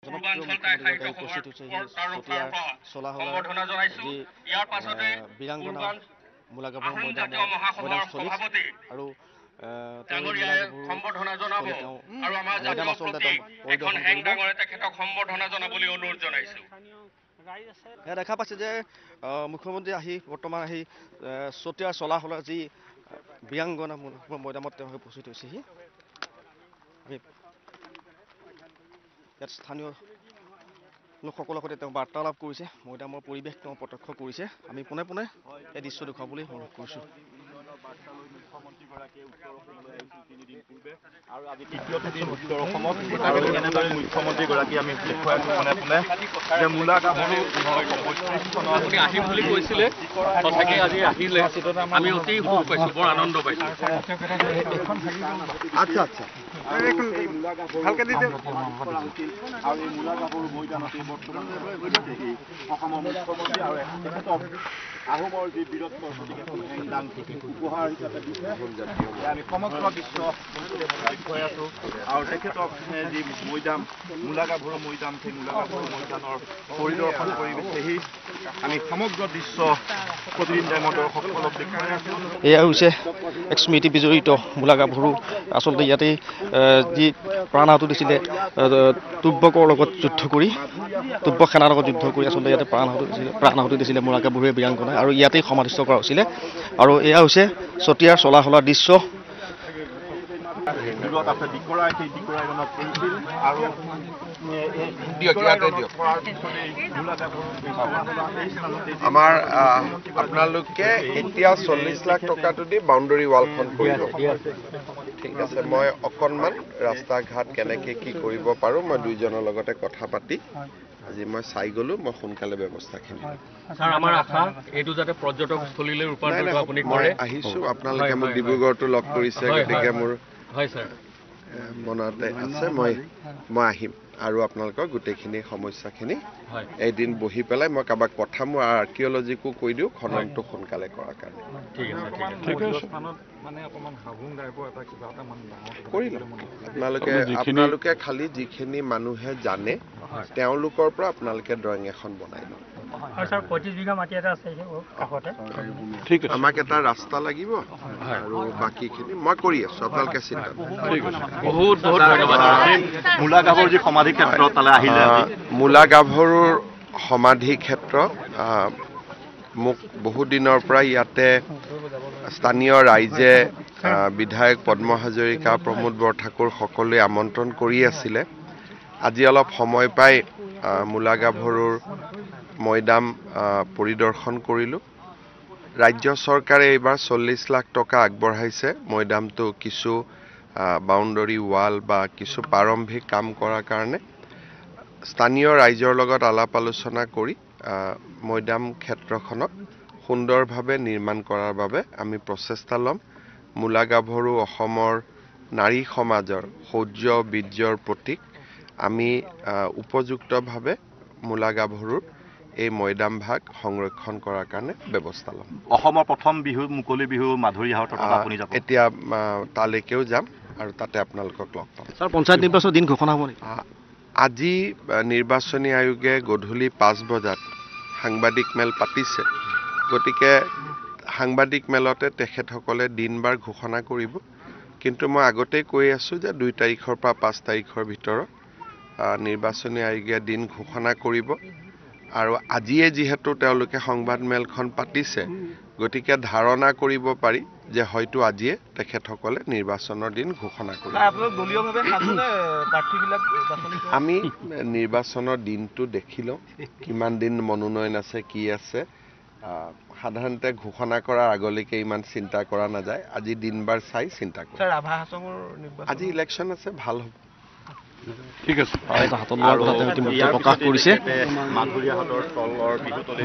পূৰ্বাঞ্চল তাই সাহিত্য সভাৰ ফালৰ পৰা সম্বৰ্ধনা জনাইছো। ইয়াৰ পাছতে আহোম জাতীয় মহাসভাৰ সভাপতি আৰু ডাঙৰীয়াই সম্বৰ্ধনা জনাব আৰু আমাৰ জাতীয় প্ৰতীক এখন হেং ডাঙৰে তেখেতক সম্বৰ্ধনা জনাবলৈ অনুৰোধ জনাইছো। দেখা পাইছে যে মুখ্যমন্ত্ৰী আহি বৰ্তমান আহি চতিয়াৰ চলাহলৰ যি বীৰাংগনা মৈদামত তেওঁ উপস্থিত হৈছেহি। ইয়াত স্থানীয় লোকসকলৰ সৈতে তেওঁ বাৰ্তালাপ কৰিছে, মৈদামৰ পৰিৱেশ তেওঁ প্ৰত্যক্ষ কৰিছে। আমি পোনে পোনে এই দৃশ্য দেখুৱাবলৈ অনুৰোধ কৰিছোঁ। মুখ্যমন্ত্ৰীগৰাকী আমি দেখুৱাইছোঁ পোনে পোনে যে মূলা গাভৰু আহিম বুলি কৈছিলে, সঁচাকে আজি আহিলে আমি অতি সুখ পাইছোঁ, বৰ আনন্দ পাইছোঁ। আচ্ছা আচ্ছা ভালকে দি দিয়ক। আৰু এই মূলা গাভৰু মৈদামতে বৰ্তমান অসমৰ মুখ্যমন্ত্ৰী আৰু তেখেতক আহোমৰ যি বীৰত্ব উপহাৰ হিচাপে দিছে আমি সমগ্ৰ বিশ্ব দেখুৱাই আছোঁ। আৰু তেখেতক যি মৈদাম মূলা গাভৰু মৈদাম, সেই মূলা গাভৰু মৈদামৰ পৰিদৰ্শন কৰি গৈছেহি। আমি সমগ্ৰ বিশ্ব প্ৰতিনিধি দৰ্শকসকলক দেখুৱাই আছোঁ। এয়া হৈছে এক স্মৃতি বিজড়িত মূলা গাভৰু। আচলতে ইয়াতেই যি প্ৰাণ আহুতি দিছিলে তুব্বকৰ লগত যুদ্ধ কৰি, তুব্বক সেনাৰ লগত যুদ্ধ কৰি আচলতে ইয়াতে প্ৰাণ আহুতি দিছিলে মূলা গাভৰুৱে বীৰাংগনাই, আৰু ইয়াতেই সমাধিস্থ কৰা হৈছিলে। আৰু এয়া হৈছে চতিয়াৰ চলাহলাৰ দৃশ্য। দূৰত আছে ডিকৰাই, সেই ডিকৰাইখনত পৰিছিল আৰু আমাৰ আপোনালোকে এতিয়া 40 লাখ টকাটো দি বাউণ্ডাৰী ৱালখন কৰিব। ঠিক আছে, মই অকণমান ৰাস্তা ঘাট কেনেকৈ কি কৰিব পাৰোঁ মই দুইজনৰ লগতে কথা পাতি আজি মই চাই গ'লো, মই সোনকালে ব্যৱস্থাখিনি আহিছোঁ। আপোনালোকে মোক ডিব্ৰুগড়তো লগ কৰিছে, গতিকে মোৰ মনতে আছে মই আহিম আৰু আপোনালোকৰ গোটেইখিনি সমস্যাখিনি এদিন বহি পেলাই মই কাৰোবাক পঠাম, মোৰ আৰ্কিঅলজিকো কৈ দিওঁ খননটো সোনকালে কৰাৰ কাৰণে। আপোনালোকে খালি যিখিনি মানুহে জানে তেওঁলোকৰ পৰা আপোনালোকে ড্ৰয়িং এখন বনাই লওক। আমাক এটা ৰাস্তা লাগিব আৰু বাকীখিনি মই কৰি আছোঁ, আপোনালোকে চিন্তা বহুত বহুত ধন্যবাদ। মূলা গাভৰুৰ যি সমাধি ক্ষেত্ৰ তালৈ আহিলে, মূলা গাভৰুৰ সমাধি ক্ষেত্ৰ মোক বহু দিনৰ পৰা ইয়াতে স্থানীয় ৰাইজে বিধায়ক পদ্ম হাজৰিকা, প্ৰমোদ বৰঠাকুৰ সকলোৱে আমন্ত্ৰণ কৰি আছিলে। আজি অলপ সময় পাই মূলা গাভৰুৰ মৈদাম পৰিদৰ্শন কৰিলোঁ। ৰাজ্য চৰকাৰে এইবাৰ 40 লাখ টকা আগবঢ়াইছে মৈদামটো কিছু বাউণ্ডাৰী ৱাল বা কিছু প্ৰাৰম্ভিক কাম কৰাৰ কাৰণে। স্থানীয় ৰাইজৰ লগত আলাপ আলোচনা কৰি মৈদাম ক্ষেত্ৰখনক সুন্দৰভাৱে নিৰ্মাণ কৰাৰ বাবে আমি প্ৰচেষ্টা ল'ম। মূলা গাভৰু অসমৰ নাৰী সমাজৰ শৌৰ্য বীৰ্যৰ প্ৰতীক। আমি উপযুক্তভাৱে মূলা গাভৰুৰ এই মৈদাম ভাগ সংৰক্ষণ কৰাৰ কাৰণে ব্যৱস্থা ল'ম। অসমৰ প্ৰথম বিহু মুকলি বিহু মাধুৰীহাটত আপুনি যাব? এতিয়া তালৈকেও যাম আৰু তাতে আপোনালোকক লগ পাম। ছাৰ, পঞ্চায়ত নিৰ্বাচনৰ দিন ঘোষণা হ'ব নেকি? আজি নিৰ্বাচনী আয়োগে গধূলি 5 বজাত সাংবাদিক মেল পাতিছে, গতিকে সাংবাদিক মেলতে তেখেতসকলে দিন বাৰ ঘোষণা কৰিব। কিন্তু মই আগতেই কৈ আছোঁ যে 2 তাৰিখৰ পৰা 5 তাৰিখৰ ভিতৰত নিৰ্বাচনী আয়োগে দিন ঘোষণা কৰিব। আৰু আজিয়ে যিহেতু তেওঁলোকে সংবাদ মেলখন পাতিছে, গতিকে ধাৰণা কৰিব পাৰি যে হয়তো আজিয়ে তেখেতসকলে নিৰ্বাচনৰ দিন ঘোষণা কৰিব। আমি নিৰ্বাচনৰ দিনটো দেখি লওঁ, কিমান দিন মনোনয়ন আছে কি আছে। সাধাৰণতে ঘোষণা কৰাৰ আগলৈকে ইমান চিন্তা কৰা নাযায়। আজি দিন বাৰ চাই চিন্তা কৰোঁ। আজি ইলেকশ্যন আছে, ভাল হ'ব। ঠিক আছে, হাতত লোৱাৰ কথা তেওঁ প্ৰকাশ কৰিছে। মাধুৰীহাটৰ তলৰ বিহুতলৈ